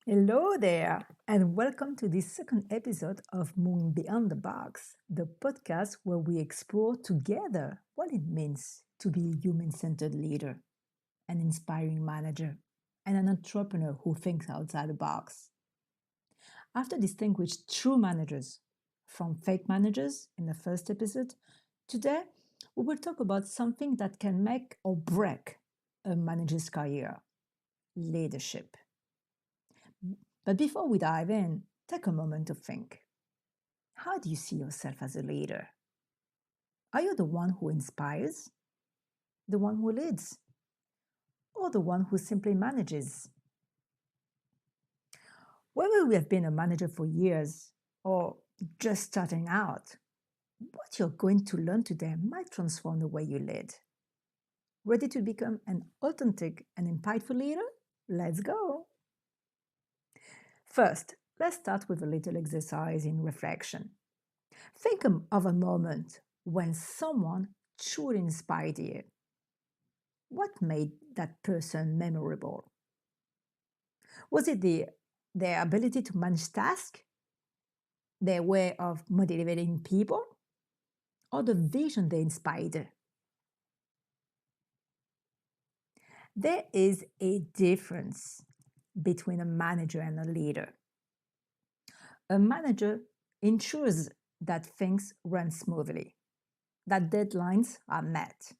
Hello there, and welcome to this second episode of Moving Beyond the Box, the podcast where we explore together what it means to be a human centered leader, an inspiring manager, and an entrepreneur who thinks outside the box. After distinguished true managers from fake managers in the first episode, today we will talk about something that can make or break a manager's career: leadership. But before we dive in, take a moment to think. How do you see yourself as a leader? Are you the one who inspires, the one who leads, or the one who simply manages? Whether we have been a manager for years or just starting out, what you're going to learn today might transform the way you lead. Ready to become an authentic and impactful leader? Let's go! First, let's start with a little exercise in reflection. Think of a moment when someone truly inspired you. What made that person memorable? Was it their ability to manage tasks, their way of motivating people, or the vision they inspired? There is a difference between a manager and a leader. A manager ensures that things run smoothly, that deadlines are met,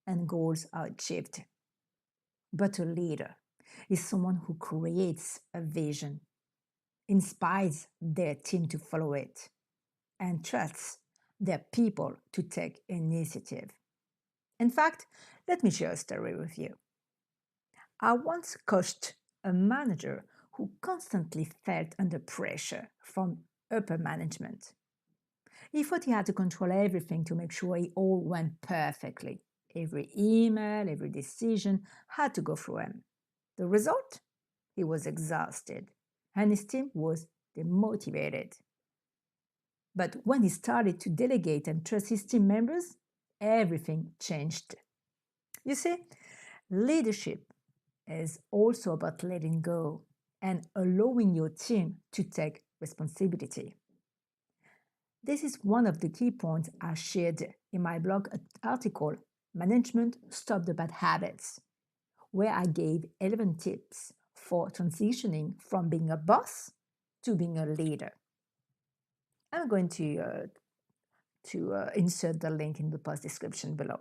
and goals are achieved. But a leader is someone who creates a vision, inspires their team to follow it, and trusts their people to take initiative. In fact, let me share a story with you. I once coached a manager who constantly felt under pressure from upper management. He thought he had to control everything to make sure it all went perfectly. Every email, every decision had to go through him. The result? He was exhausted, and his team was demotivated. But when he started to delegate and trust his team members, everything changed. You see, leadership is also about letting go and allowing your team to take responsibility. This is one of the key points I shared in my blog article, Management Stop the Bad Habits, where I gave 11 tips for transitioning from being a boss to being a leader. I'm going to insert the link in the post description below.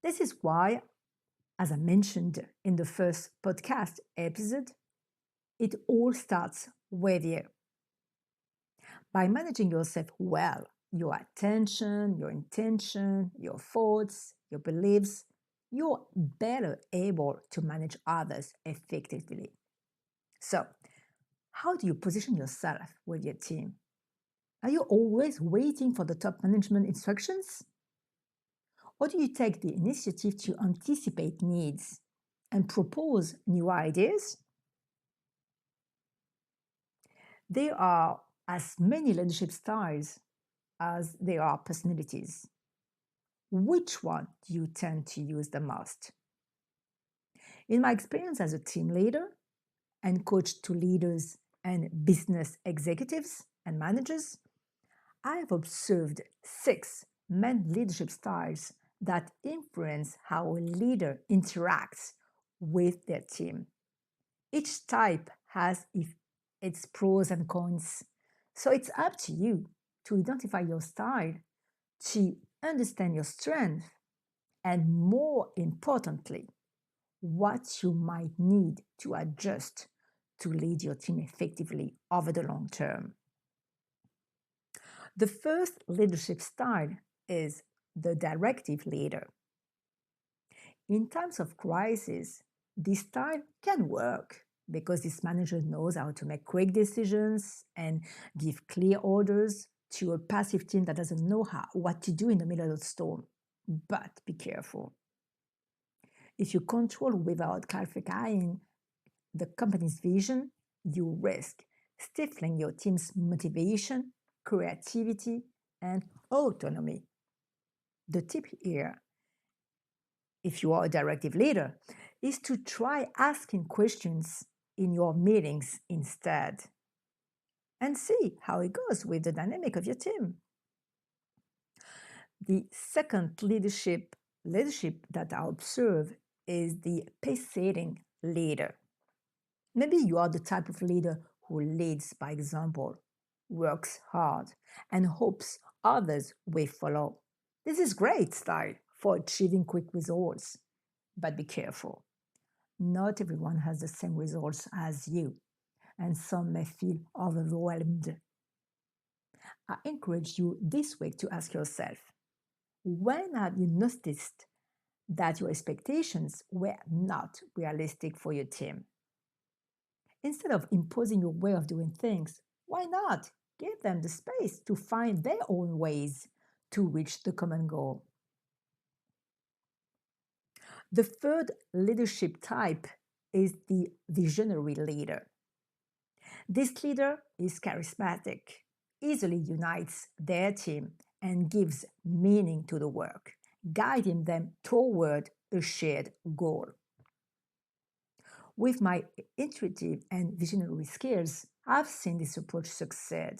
This is why, as I mentioned in the first podcast episode, it all starts with you. By managing yourself well, your attention, your intention, your thoughts, your beliefs, you're better able to manage others effectively. So, how do you position yourself with your team? Are you always waiting for the top management instructions? Or do you take the initiative to anticipate needs and propose new ideas? There are as many leadership styles as there are personalities. Which one do you tend to use the most? In my experience as a team leader and coach to leaders and business executives and managers, I have observed 6 main leadership styles that influence how a leader interacts with their team. Each type has its pros and cons, so it's up to you to identify your style, to understand your strength, and more importantly, what you might need to adjust to lead your team effectively over the long term. The first leadership style is the directive leader. In times of crisis, this style can work because this manager knows how to make quick decisions and give clear orders to a passive team that doesn't know what to do in the middle of the storm. But be careful. If you control without clarifying the company's vision, you risk stifling your team's motivation, creativity, and autonomy. The tip here, if you are a directive leader, is to try asking questions in your meetings instead, and see how it goes with the dynamic of your team. The second leadership that I observe is the pace-setting leader. Maybe you are the type of leader who leads by example, works hard, and hopes others will follow. This is great style for achieving quick results, but be careful. Not everyone has the same results as you, and some may feel overwhelmed. I encourage you this week to ask yourself, when have you noticed that your expectations were not realistic for your team? Instead of imposing your way of doing things, why not give them the space to find their own ways to reach the common goal? The third leadership type is the visionary leader. This leader is charismatic, easily unites their team, and gives meaning to the work, guiding them toward a shared goal. With my intuitive and visionary skills, I've seen this approach succeed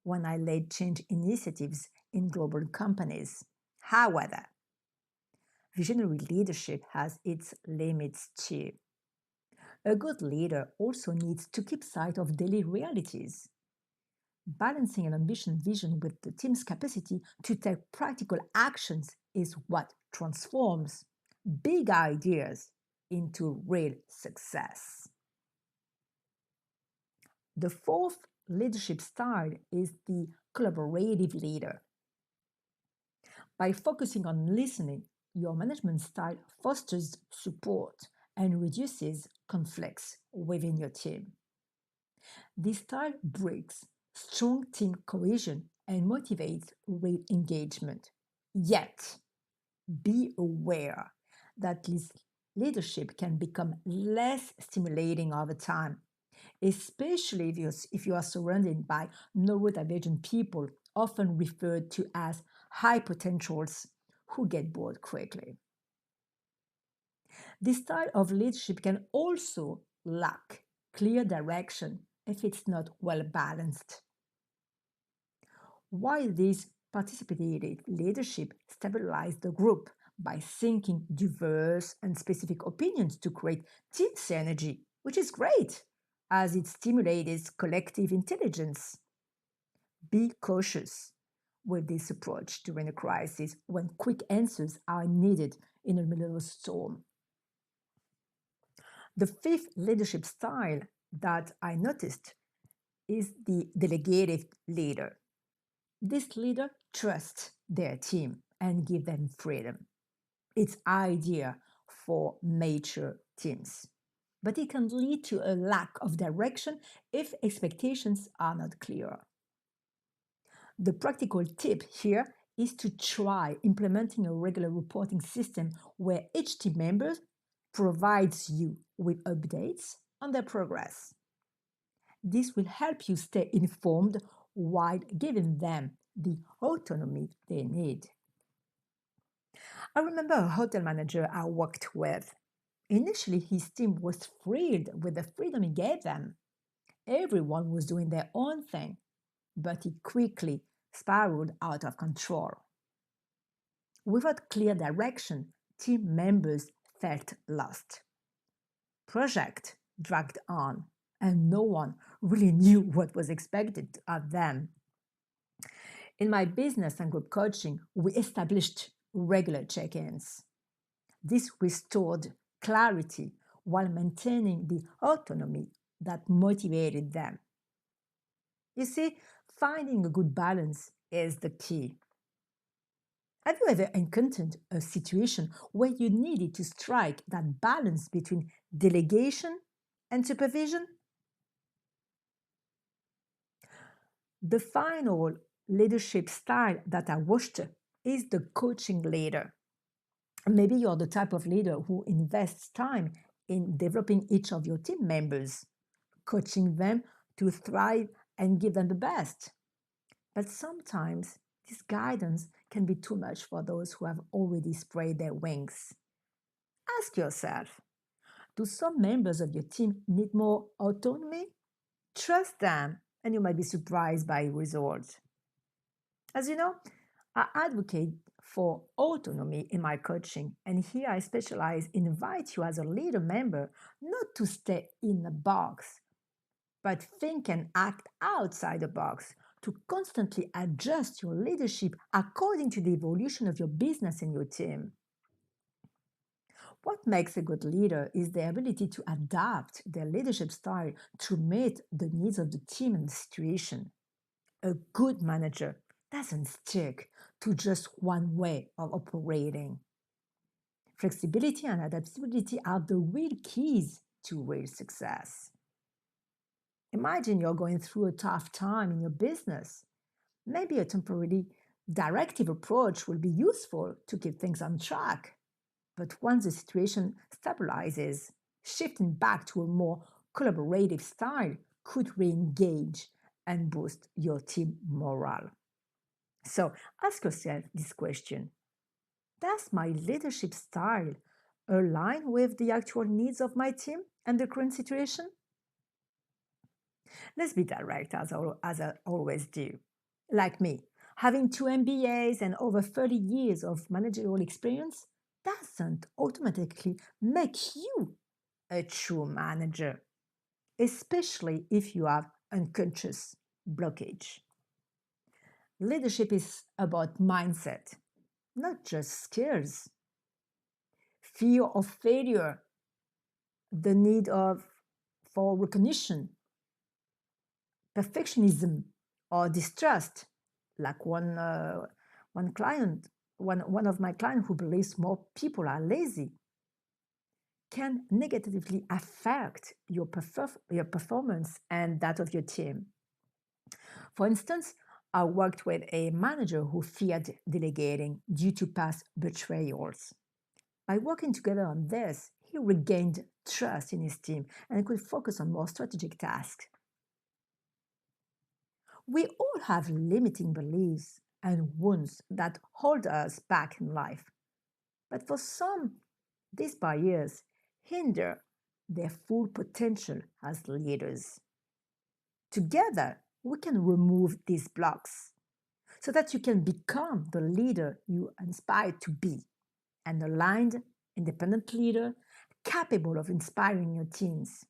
when I led change initiatives in global companies. However, visionary leadership has its limits too. A good leader also needs to keep sight of daily realities. Balancing an ambitious vision with the team's capacity to take practical actions is what transforms big ideas into real success. The fourth leadership style is the collaborative leader. By focusing on listening, your management style fosters support and reduces conflicts within your team. This style breeds strong team cohesion and motivates real engagement. Yet, be aware that this leadership can become less stimulating over time, especially if you are surrounded by neurodivergent people, often referred to as high potentials, who get bored quickly. This style of leadership can also lack clear direction if it's not well balanced. While this participative leadership stabilizes the group by syncing diverse and specific opinions to create team synergy, which is great, as it stimulates collective intelligence. Be cautious with this approach during a crisis when quick answers are needed in the middle of a storm. The fifth leadership style that I noticed is the delegative leader. This leader trusts their team and gives them freedom. It's ideal for mature teams, but it can lead to a lack of direction if expectations are not clear. The practical tip here is to try implementing a regular reporting system where each team member provides you with updates on their progress. This will help you stay informed while giving them the autonomy they need. I remember a hotel manager I worked with. Initially, his team was thrilled with the freedom he gave them. Everyone was doing their own thing, but it quickly spiraled out of control. Without clear direction, team members felt lost. Project dragged on, and no one really knew what was expected of them. In my business and group coaching, we established regular check-ins. This restored clarity while maintaining the autonomy that motivated them. You see, finding a good balance is the key. Have you ever encountered a situation where you needed to strike that balance between delegation and supervision? The final leadership style that I watched is the coaching leader. Maybe you're the type of leader who invests time in developing each of your team members, coaching them to thrive and give them the best. But sometimes this guidance can be too much for those who have already spread their wings. Ask yourself, Do some members of your team need more autonomy? Trust them, and you might be surprised by results. As you know, I advocate for autonomy in my coaching, and here I specialize in invite you as a leader member not to stay in the box, but think and act outside the box to constantly adjust your leadership according to the evolution of your business and your team. What makes a good leader is the ability to adapt their leadership style to meet the needs of the team and the situation. A good manager doesn't stick to just one way of operating. Flexibility and adaptability are the real keys to real success. Imagine you're going through a tough time in your business. Maybe a temporary directive approach will be useful to keep things on track. But once the situation stabilizes, shifting back to a more collaborative style could re-engage and boost your team morale. So ask yourself this question: does my leadership style align with the actual needs of my team and the current situation? Let's be direct, as I always do. Like me, having 2 MBAs and over 30 years of managerial experience doesn't automatically make you a true manager, especially if you have unconscious blockage. Leadership is about mindset, not just skills. Fear of failure, the need for recognition, perfectionism, or distrust, like one of my clients who believes more people are lazy, can negatively affect your performance and that of your team. For instance, I worked with a manager who feared delegating due to past betrayals. By working together on this, he regained trust in his team and could focus on more strategic tasks. We all have limiting beliefs and wounds that hold us back in life. But for some, these barriers hinder their full potential as leaders. Together, we can remove these blocks so that you can become the leader you aspire to be, an aligned, independent leader capable of inspiring your teams.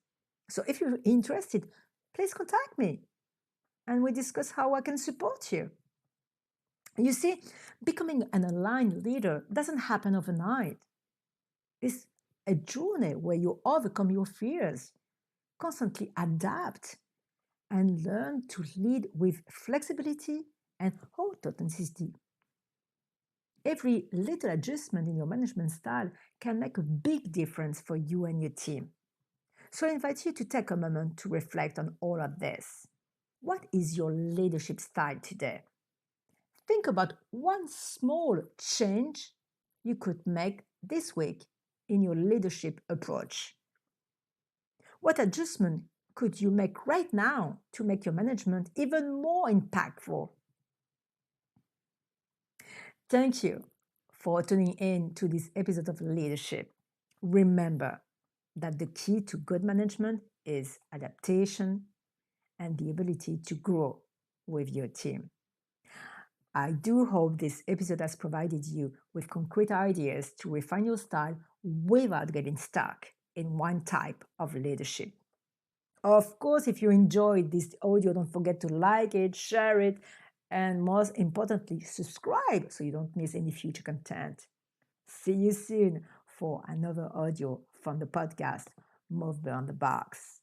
So if you're interested, please contact me and we discuss how I can support you. You see, becoming an aligned leader doesn't happen overnight. It's a journey where you overcome your fears, constantly adapt, and learn to lead with flexibility and authenticity. Every little adjustment in your management style can make a big difference for you and your team. So I invite you to take a moment to reflect on all of this. What is your leadership style today? Think about one small change you could make this week in your leadership approach. What adjustment could you make right now to make your management even more impactful? Thank you for tuning in to this episode of Leadership. Remember that the key to good management is adaptation and the ability to grow with your team. I do hope this episode has provided you with concrete ideas to refine your style without getting stuck in one type of leadership. Of course, if you enjoyed this audio, don't forget to like it, share it, and most importantly, subscribe so you don't miss any future content. See you soon for another audio from the podcast Move Beyond the Box.